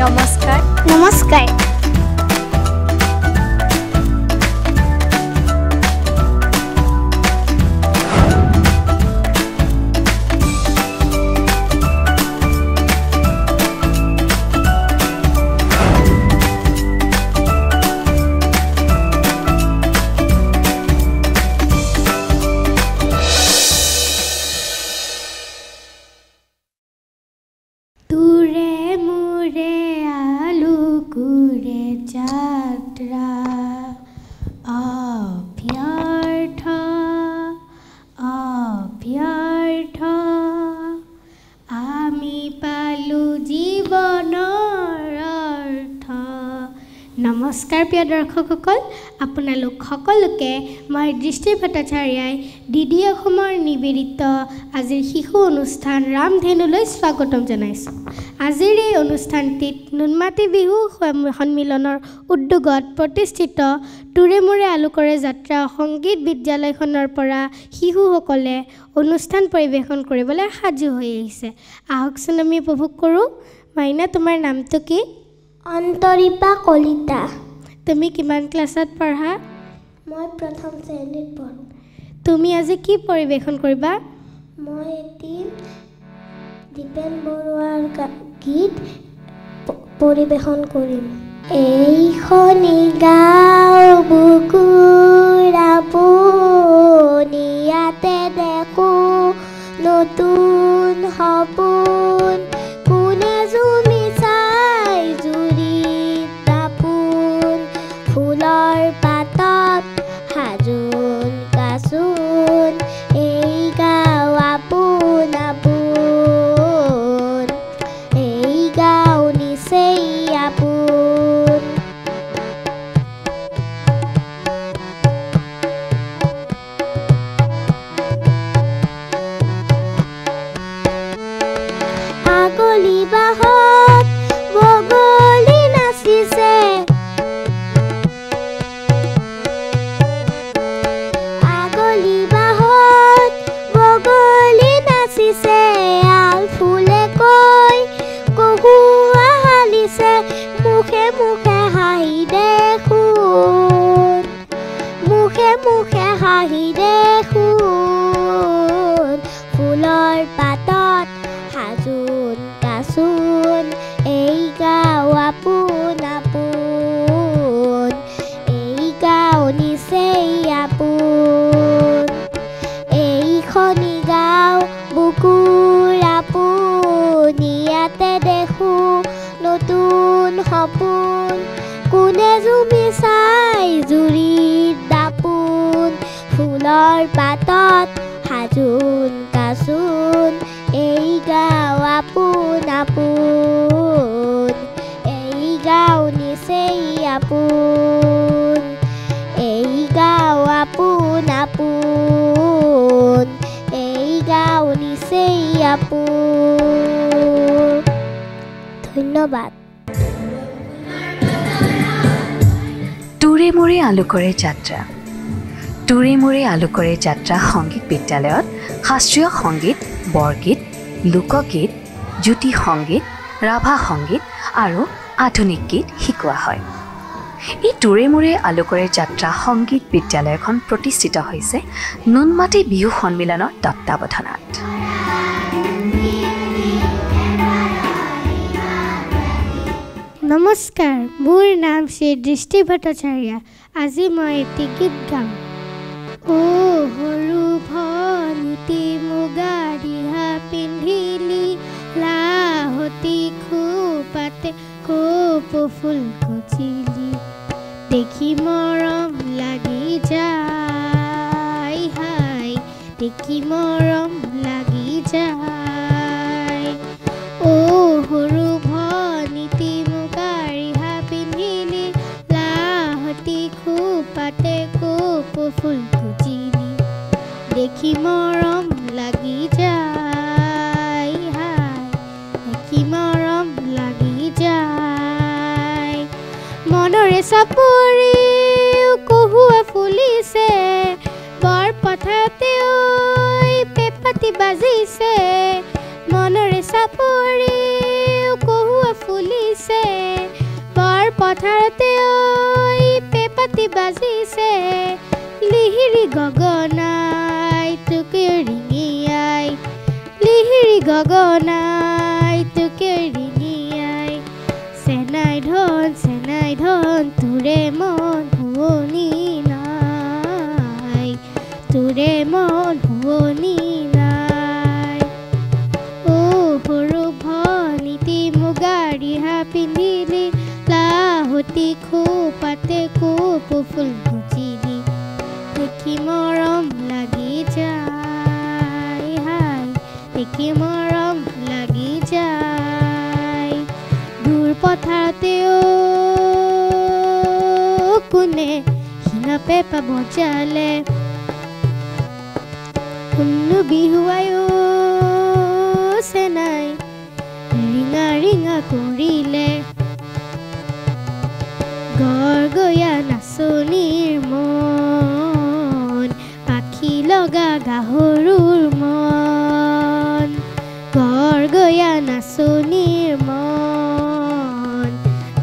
নমস্কাৰ নমস্কাৰ নমস্কাৰ প্ৰিয় দৰ্শকসকল আপোনালোক সকলোকে মই দৃষ্টি ভট্টাচাৰ্যই ডিডি অসমৰ নিবেদিত আজিৰ শিশু অনুষ্ঠান ৰামধেনুলৈ স্বাগতম জনাইছোঁ আজিৰ এই অনুষ্ঠানটিত নুনমাটি বিহু সন্মিলনৰ উদ্যোগত প্ৰতিষ্ঠিত তুৰে মুৰে আলোকৰে যাত্ৰা সংগীত বিদ্যালয়খনৰ পৰা শিশুসকলে অনুষ্ঠান পৰিৱেশন কৰিবলৈ সাজু হৈ আহিছে আহকচোন আমি উপভোগ কৰোঁ মাইনা তোমাৰ নামটো কি অন্তৰীপা কলিতা তুমি কিমান ক্লাছত পঢ়া মই প্ৰথম শ্ৰেণীত পঢ়োঁ তুমি আজি কি পৰিৱেশন কৰিবা মই এটি দীপেন বৰুৱাৰ গীত পৰিৱেশন কৰিম এইখনি গাঁও বুকুৰ আপুনি ইয়াতে দেখোঁ নতুন সপোন কোনে জুমি চাই জুৰিত দাপোন ফুলৰ পাতত সাজোন কাচোন এই গাঁও আপোন আপোন এই গাঁও নিচেই আপোন আগলি বাহত বগলী নাচিছে আগলি বাহত বগলী নাচিছে আল ফুলে কৈ কহুৱা হালিছে মুখে মুখে হাঁহি দেখোন মুখে মুখে হাঁহি দেখোন ফুলৰ পাতত সাজোন কাচোন এই গাঁও আপোন আপোন এই গাঁও নিচেই আপোন এইখনি গাঁও বুকুৰ আপুনি ইয়াতে দেখোঁ নতুন সপোন কোনে জুমি চাই জুৰিত দাপোন ফুলৰ পাতত সাজোন কাচোন এই গাঁও আপোন আপোন এই গাঁও নিচেই আপোন এই গাঁও আপোন আপোন এই গাঁও নিচেই আপোন ধন্যবাদ তুৰে মুৰে আলোকৰে যাত্ৰা তুৰে মুৰে আলোকৰে যাত্ৰা সংগীত বিদ্যালয়ত শাস্ত্ৰীয় সংগীত বৰগীত লোকগীত জ্যোতি সংগীত ৰাভা সংগীত আৰু আধুনিক গীত শিকোৱা হয় এই তুৰে মুৰে আলোকৰে যাত্ৰা সংগীত বিদ্যালয়খন প্ৰতিষ্ঠিত হৈছে নুনমাটি বিহু সন্মিলনৰ তত্ত্বাৱধানত নমস্কাৰ মোৰ নাম শ্ৰী দৃষ্টি ভট্টাচাৰ্য আজি মই এটি গীত গাম ও সৰু ভনীতি মুগা ৰিহা পিন্ধিলি লাহতি খোপাতে কপৌ ফুল গুচিলি দেখি মৰম লাগি যায় হাই দেখি মৰম লাগি যায় ও সৰু ভনীতি মুগা ৰিহা পিন্ধিলি লাহতি খোপাতে কপৌ ফুল গুচিলি দেখি মৰম লাগি যায় হাই দেখি মৰম লাগি যায় মনৰে চাপৰি কহুৱা ফুলিছে বৰ পথাৰতে ঐ পেপাতি বাজিছে মনৰে চাপৰি কহুৱা ফুলিছে বাজিছে লিহিৰি গগনাই তোকে ৰিঙিয়াই লিহিৰি গগনাই তোকে ৰিঙিয়াই চেনাই ধন তোৰে মন শুৱনি নাই তোৰে মন শুৱনি নাই ও সৰু ভনীতি মুগা ৰিহা পিন্ধিলি লাহতি খোপাতে কোপ ফুল গুজিলি দেখি মৰম লাগি যায় হাই দেখি মৰম লাগি যায় দূৰ পথাৰতেও কোনে শিঙা পেঁপা বজালে কোনো বিহুৱায়ো চেনাই ৰিঙা ৰিঙা কৰিলে গৰগয়া নাচনীৰ মন পাখি লগা গাহৰুৰ মন গৰগয়া নাচনীৰ মন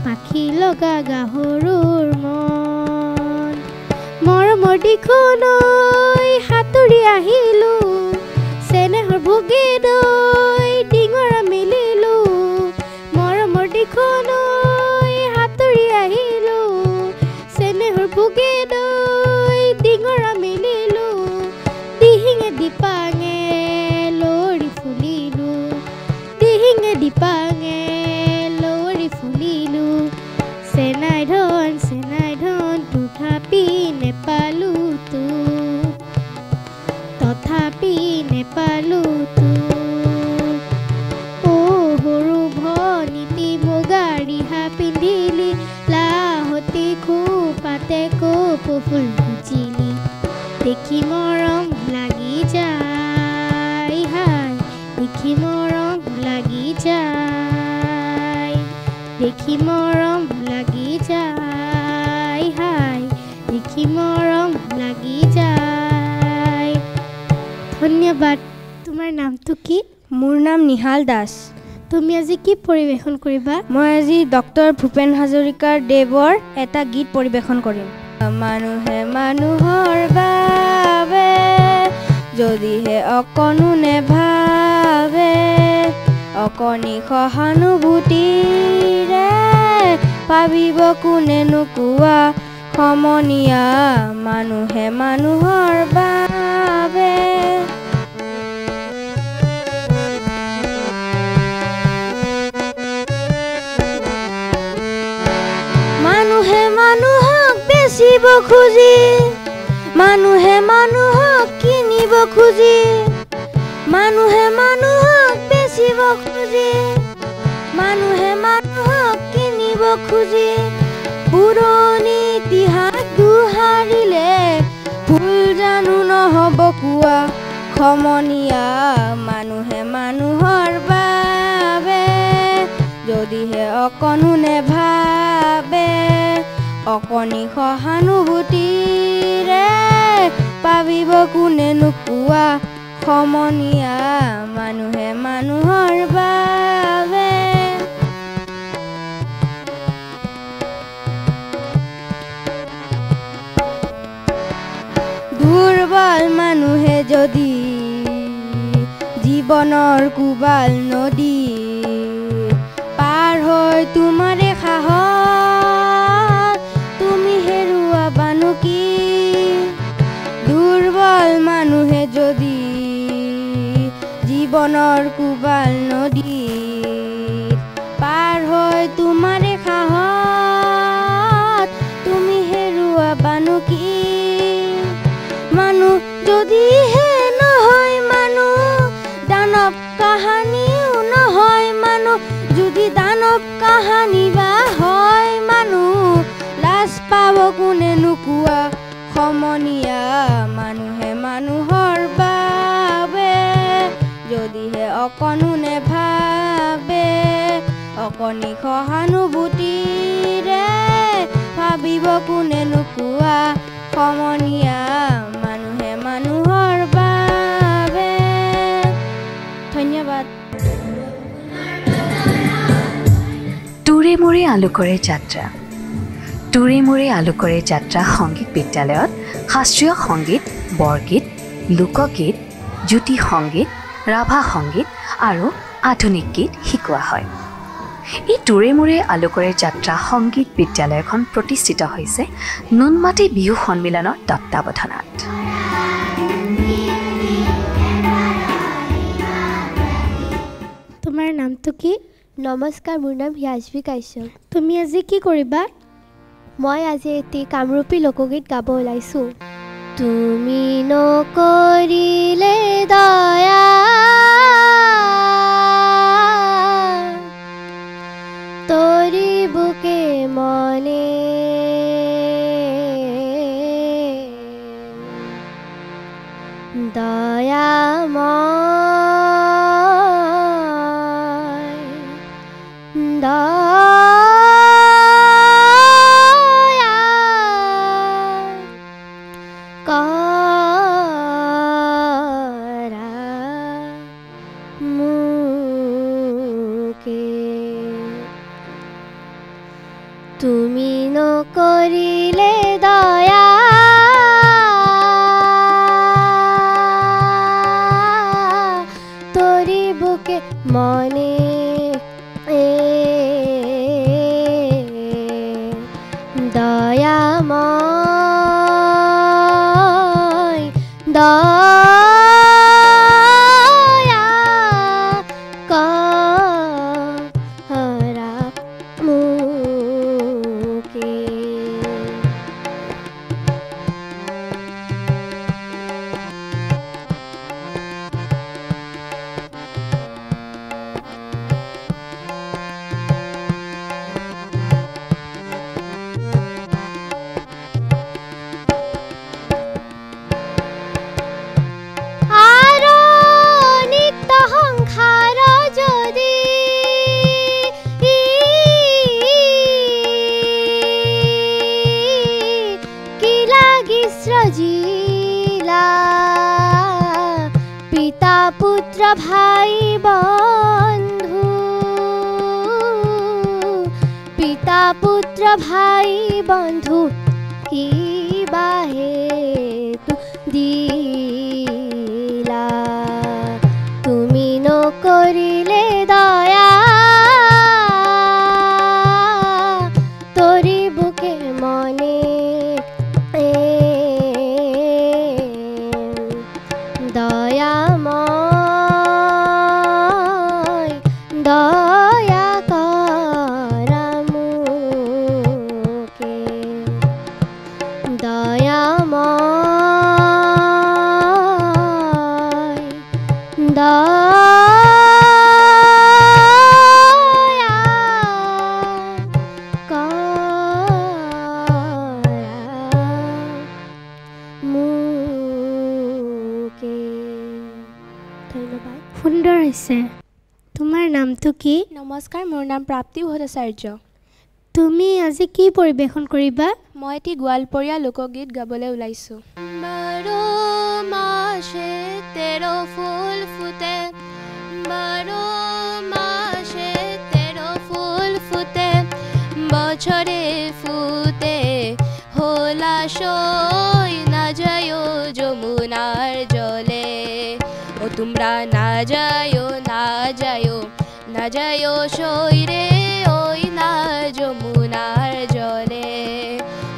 পাখি লগা গাহৰুৰ মন মৰমৰ দিখনৈ সাঁতুৰি আহিলো চেনেহৰ ভোগে দৈ ডিঙৰা মেলিলো মৰমৰ দিখনৈ সাঁতুৰি আহিলো চেনেহৰ ভোগে দৈ ডিঙৰা মেলিলো দিহিঙে দিপাঙে লৰি ফুলিলো দিহিঙে দিপাঙে লৰি ফুলিলো চেনাই ধন তথাপি নেপালো তো তথাপি নেপালো তো ও সৰু ভনীতি মুগা ৰিহা পিন্ধিলি লাহতি খোপাতে কোপ ফুল গুজিলি দেখি মৰম লাগি যায় হাই দেখি মৰম লাগি যায় দেখি মৰম লাগি যায় হাই দেখি মৰম লাগি যায় ধন্যবাদ তোমাৰ নামটো কি মোৰ নাম নিহাল দাস তুমি আজি কি পৰিৱেশন কৰিবা মই আজি ডক্টৰ ভূপেন হাজৰিকাৰ দেৱৰ এটা গীত পৰিৱেশন কৰিম মানুহে মানুহৰ বাবে যদিহে অকণো নেভাবে অকণি সহানুভূতিৰে পাবিব কোনেনো কোৱা সমনীয়া মানুহে মানুহৰ বাবে মানুহে মানুহক বেচিব খুজি মানুহে মানুহক কিনিব খুজি মানুহে মানুহক বেচিব খুজি মানুহে মানুহক কিনিব খুজি পুৰণি ইতিহাস দুহাৰিলে ভুল জানো নহ'ব কোৱা সমনীয়া মানুহে মানুহৰ বাবে যদিহে অকণো নেভাবে অকণি সহানুভূতিৰে পাবিব কোনেনো কোৱা সমনীয়া মানুহে মানুহৰ বাবে দুৰ্বল মানুহে যদি জীৱনৰ কোবাল নদী পাৰ হৈ তোমাৰে সাহস তুমি হেৰুৱাবানো কি দুৰ্বল মানুহে যদি জীৱনৰ কোবাল নদী পাৰ হৈ তোমাৰে সাহস তুমি হেৰুৱাবানো কি মানুহ যদিহে নহয় মানুহ দানৱ কাহানিও নহয় মানুহ যদি দানৱ কাহানি বা হয় মানুহ লাজ পাব কোনেনো কোৱা সমনীয়া মানুহে মানুহৰ বাবে যদিহে অকণো নেভাবে অকণি সহানুভূতিৰে ভাবিব কোনেনো কোৱা সমনীয়া মানুহে মানুহৰ বাবে ধন্যবাদ তোৰে মোৰে আলোকৰে যাত্ৰা তোৰে মোৰে আলোকৰে যাত্ৰা সংগীত বিদ্যালয়ত শাস্ত্ৰীয় সংগীত, বৰগীত, লোকগীত, জ্যোতি সংগীত, ৰাভা সংগীত আৰু আধুনিক গীত শিকোৱা হয়। এই তোৰে মোৰে আলোকৰে যাত্ৰা সংগীত বিদ্যালয়খন প্ৰতিষ্ঠিত হৈছে নুনমাটি বিহু সন্মিলনৰ তত্ত্বাৱধানত। তোমাৰ নামটো কি? নমস্কাৰ, মোৰ নাম হিয়াজবি কাশ্যপ। তুমি আজি কি কৰিবা? মই আজি এটি কামৰূপী লোকগীত গাব ওলাইছোঁ। তুমি নকৰিলে দয়া তৰি বুকে মনে তুমি নকৰিলে দয়া তৰি বুকে মনে দয়াময় দয়া কৰা মোকে। পিতা পুত্ৰ ভাই বন্ধু, পিতা পুত্ৰ ভাই বন্ধু কিবা হেতু দিলা তুমি নকৰিলে দয়া তৰি বুকে মনে দয়াময় দয়া কৰা মোকে দয়াময় দয়া ধন্যবাদ। সুন্দৰ হৈছে। তোমাৰ নামটো কি? নমস্কাৰ, মোৰ নাম প্ৰাপ্তি ভট্টাচাৰ্য। তুমি আজি কি পৰিৱেশন কৰিবা? মই এটি গোৱালপৰীয়া লোকগীত গাবলৈ ওলাইছোঁ। বাৰো মাসে তেৰো ফুল ফুটে, বাৰো মাসে তেৰো ফুল ফুটে, বছরে ফুটে হোলাশয় না যায় যমুনার জলে। ও তোমরা না যায় না যায় না যায় সই রে ওই না যমুনার জলে।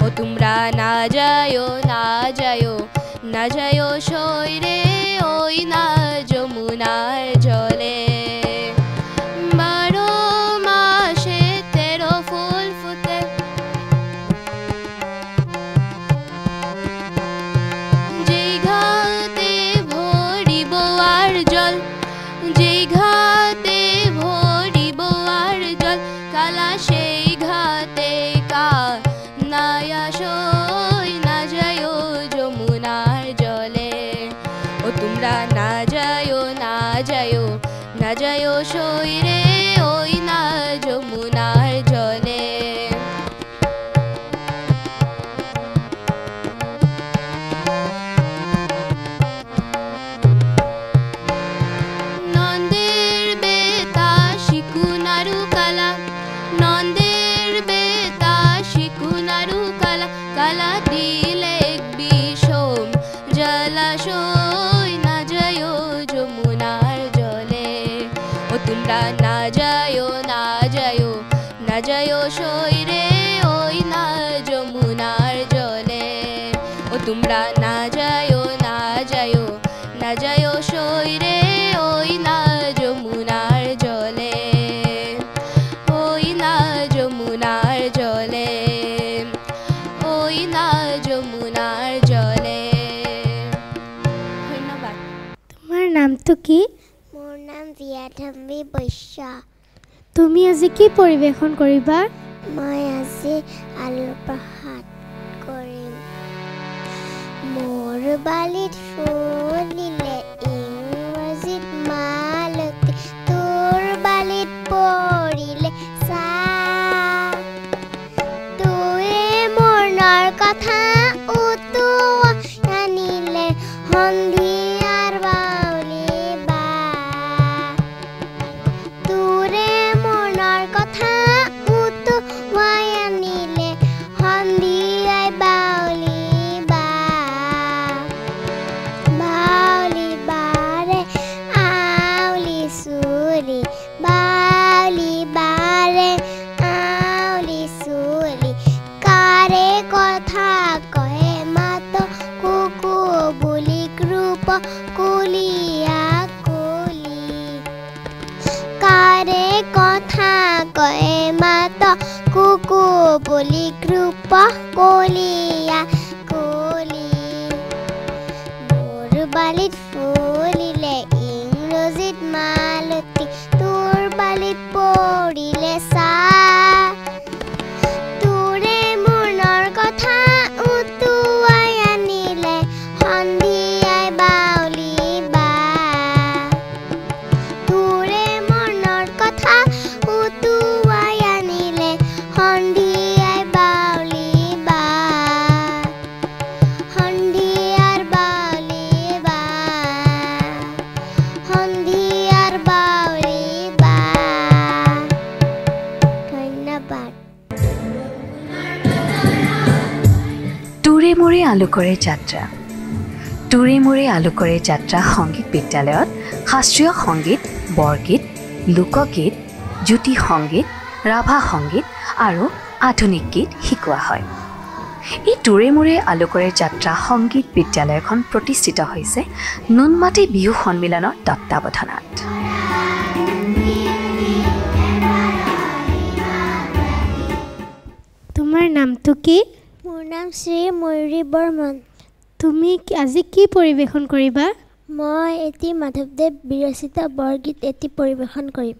ও তোমরা না যায় না যায় না যায় সই রে ওই না যমুনার জলে। বারো মাসে তেরো ফুল ফুটে, যেই ঘাতে ভরিব আর জল, যেই ঘাতে ভরিব আর জল, কালা সেই ঘাতে কানায়া সই না যায় যমুনার জলে। ও তোমরা না যায় না যায় না যায় সই রে ওই না যমুনার জলে। নন্দের বেতা শিকুনারু কালা, নন্দের বেতা শিকুনারু না যায় সইরে ওই না যমুনার জলে ও তোমরা না যায় না যায় না যায় সইরে ওই না যমুনার জলে ওই না যমুনার জলে ওই না যমুনার জলে। ধন্যবাদ। তোমাৰ নামটো কি? মোৰ নাম জিয়াধম্বী বৈশ্য। তুমি আজি কি পৰিৱেশন কৰিবা? মই আজি আলু প্ৰসাদ কৰিম। মোৰ বালিত ফুলিলে ইংৰাজীত মালতী, তোৰ বালিত পৰিলে চাহ। তোৰে মনৰ কথা উতুৱা আনিলে সন্ধিয়াৰ বাউলি বা। তোৰে মনৰ কথা উতুৱাই আনিলে সন্ধিয়াই বাউলি বা। বাউলি বাৰে আউলি চুলি, বাউলি বাৰে আউলি চুলি, কাৰে কথা কয়ে মাত কুকু বুলি ৰূপ কুলিয়া কুলি। কাৰে কথা কয়ে মাত কুকু বুলি ৰূপ কুলিয়া কুলি। মোৰ বালিত ফুলিলে ইংৰাজীত মালতী, তোৰ বালিত পৰিলে চাহ। তোৰে মনৰ কথা উতুৱাই আনিলে সন্ধিয়াই বাউলি বা। তোৰে মনৰ কথা উতুৱাই আনিলে সন্ধিয়াই বাউলি বা। সন্ধিয়াৰ বাউলি বা, সন্ধিয়াৰ বাউলি বা। ধন্যবাদ। তোৰে মোৰে আলোকৰে যাত্ৰা। তোৰে মোৰে আলোকৰে যাত্ৰা সংগীত বিদ্যালয়ত শাস্ত্ৰীয় সংগীত, বৰগীত, লোকগীত, জ্যোতি সংগীত, ৰাভা সংগীত আৰু আধুনিক গীত শিকোৱা হয়। এই তোৰে মোৰে আলোকৰে যাত্ৰা সংগীত বিদ্যালয়খন প্ৰতিষ্ঠিত হৈছে নুনমাটি বিহু সন্মিলনৰ তত্বাৱধানত। তোমাৰ নামটো কি? মোৰ নাম শ্ৰী ময়ূৰী বৰ্মন। তুমি আজি কি পৰিৱেশন কৰিবা? মই এটি মাধৱদেৱ বিৰচিত বৰগীত এটি পৰিৱেশন কৰিম।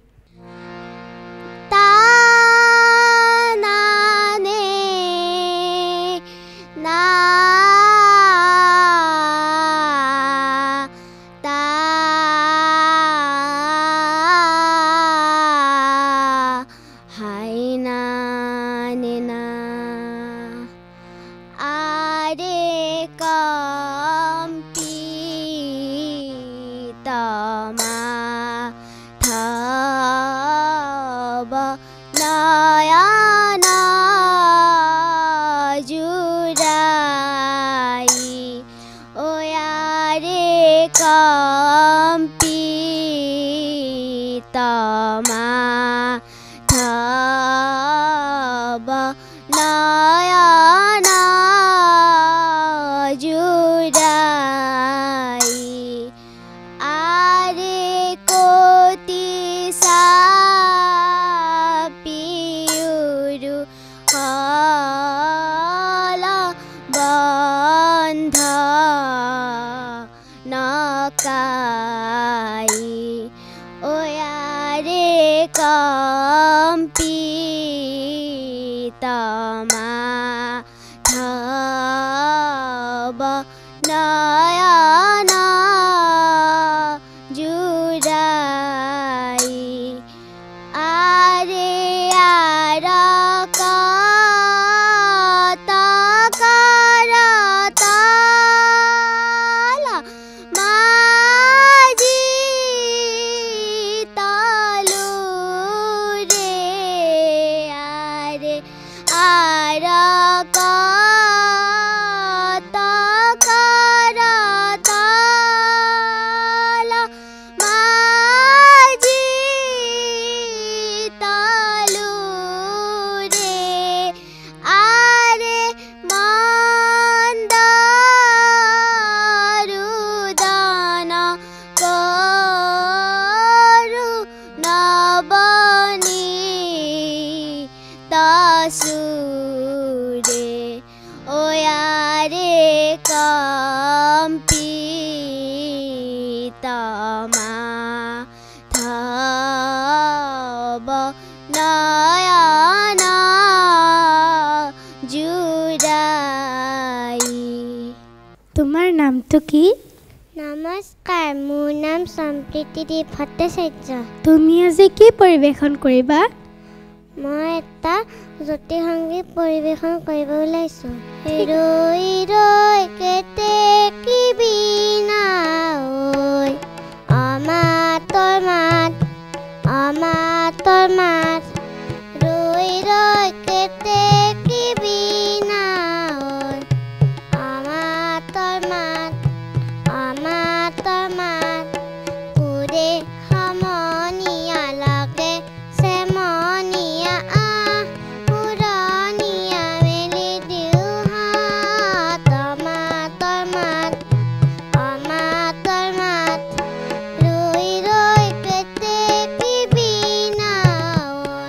সুৰে ওয়াৰে কম্পিতমা থাব নয়না জুড়াই। তোমাৰ নামটো কি? নমস্কাৰ, মোৰ নাম সম্প্ৰীতিদীপ ভট্টাচাৰ্য। তুমি আজি কি পৰিৱেশন কৰিবা? মই এটা জ্যোতি সংগীত পৰিৱেশন কৰিব ওলাইছোঁ। ৰৈ ৰৈ কেতেকিবি না ঐ আমাতৰ মাত আমাতৰ মাত, ৰৈ ৰৈ কেতেকিবি না ঐ আমাতৰ মাত আমাতৰ মাত, উৰে সমনীয়া লাগে চেমনীয়া আহ পুৰণীয়া মেলি দিওঁ হাত আমাতৰ মাত আমাতৰ মাত, ৰৈ ৰৈ কেতেকিবি না ঐ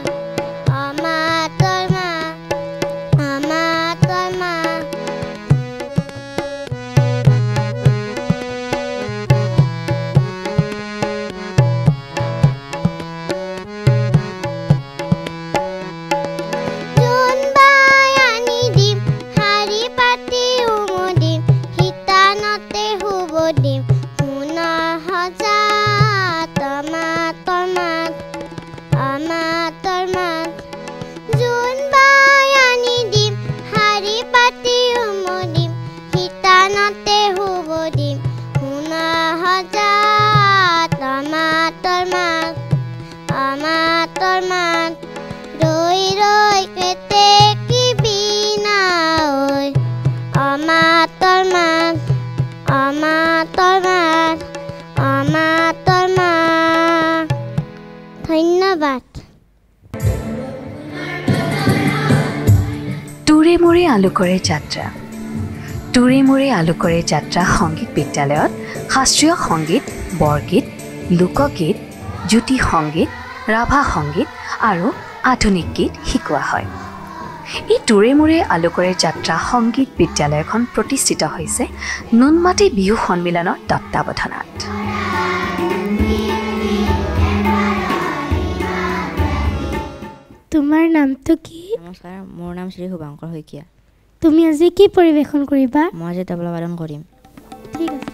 আমাতৰ মাত আমাতৰ মাত। জোনবাই আনি দিম শাৰী পাতি উমদিম, শীতানতে শুব দিম সোণৰ সজাত আমাতৰ মাত আমাতৰ মাত, জোনবাই আনি দিম শাৰী পাতি উমদিম, শীতানতে শুব দিম সোণৰ সজাত আমাতৰ মাত আমাতৰ মাত, ৰৈ ৰৈ কেতেকিবি না ঐ আমাতৰ মাত আমাতৰ মাত আমাতৰ মাত। ধন্যবাদ। তোৰে মোৰে আলোকৰে যাত্ৰা তোৰে মোৰে আলোকৰে যাত্ৰা সংগীত বিদ্যালয়ত শাস্ত্ৰীয় সংগীত, বৰগীত, লোকগীত, জ্যোতি সংগীত, ৰাভা সংগীত আৰু আধুনিক গীত শিকোৱা হয়। এই তোৰে মোৰে আলোকৰে যাত্ৰা সংগীত বিদ্যালয়খন প্ৰতিষ্ঠিত হৈছে নুনমাটি বিহু সন্মিলনৰ তত্বাৱধানত। তোমাৰ নামটো কি? নমস্কাৰ, মোৰ নাম শ্ৰী শুভাংকৰ শইকীয়া। তুমি আজি কি পৰিৱেশন কৰিবা? মই আজি তবলা বাদন কৰিম। ঠিক আছে।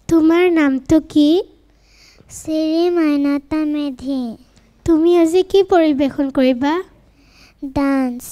তোমাৰ নামটো কি? শ্ৰী মাইনাতা মেধি। তুমি আজি কি পৰিৱেশন কৰিবা? ডান্স।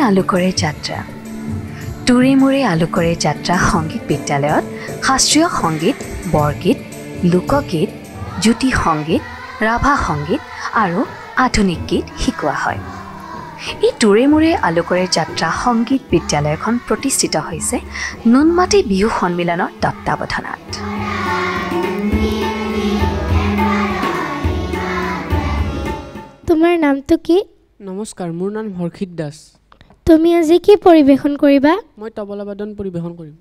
আলোকৰে যাত্ৰা তোৰে মোৰে আলোকৰে যাত্ৰা সংগীত বিদ্যালয়ত শাস্ত্ৰীয় সংগীত বৰগীত লোকগীত জ্যোতি সংগীত ৰাভা সংগীত আৰু আধুনিক গীত শিকোৱা হয় এই তোৰে মোৰে আলোকৰে যাত্ৰা সংগীত বিদ্যালয়খন প্ৰতিষ্ঠিত হৈছে নুনমাটি বিহু সন্মিলনৰ তত্ত্বাৱধানত তোমাৰ নামটো কি নমস্কাৰ মোৰ নাম হৰ্ষিত দাস তুমি আজি কি পৰিবেশন কৰিবা মই তবলাবাদন পৰিবেশন কৰিম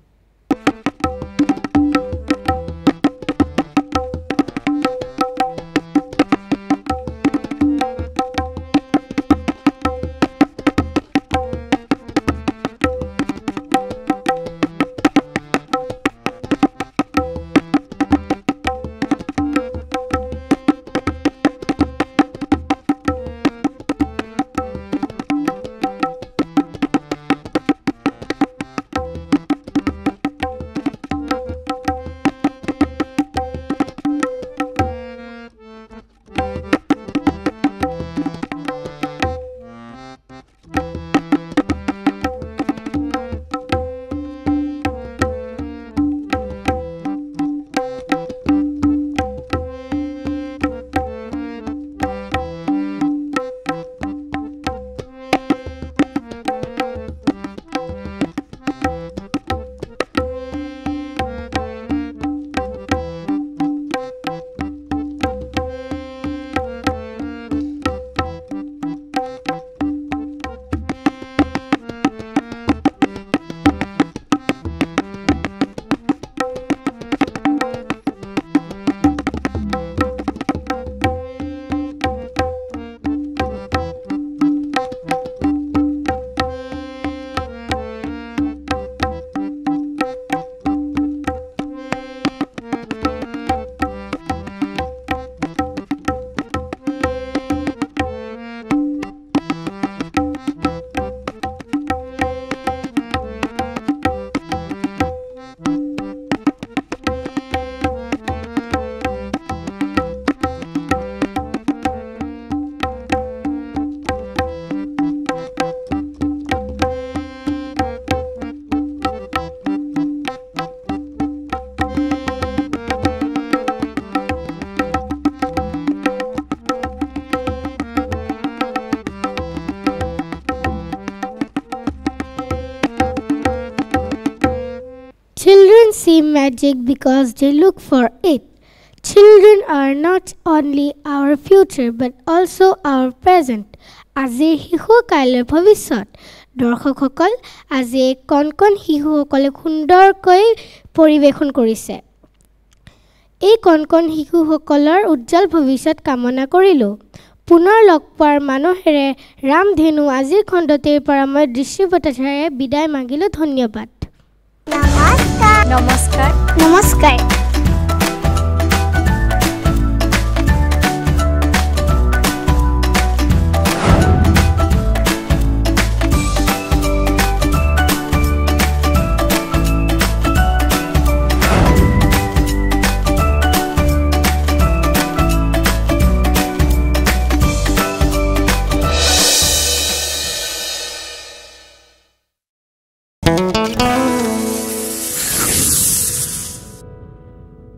Children see magic because they look for it. Children are not only our future but also our present. আজিৰ শিশু কাইলৈৰ ভৱিষ্যত দৰ্শকসকল আজি কণ কণ শিশুসকলে সুন্দৰকৈ পৰিৱেশন কৰিছে এই কণ কণ শিশুসকলৰ উজ্জ্বল ভৱিষ্যত কামনা কৰিলোঁ পুনৰ লগ পোৱাৰ মানুহেৰে ৰামধেনু আজিৰ খণ্ডটিৰ পৰা মই দৃষ্টি ভট্টাচাৰ্যই বিদায় মাগিলোঁ ধন্যবাদ নমস্কাৰ নমস্কাৰ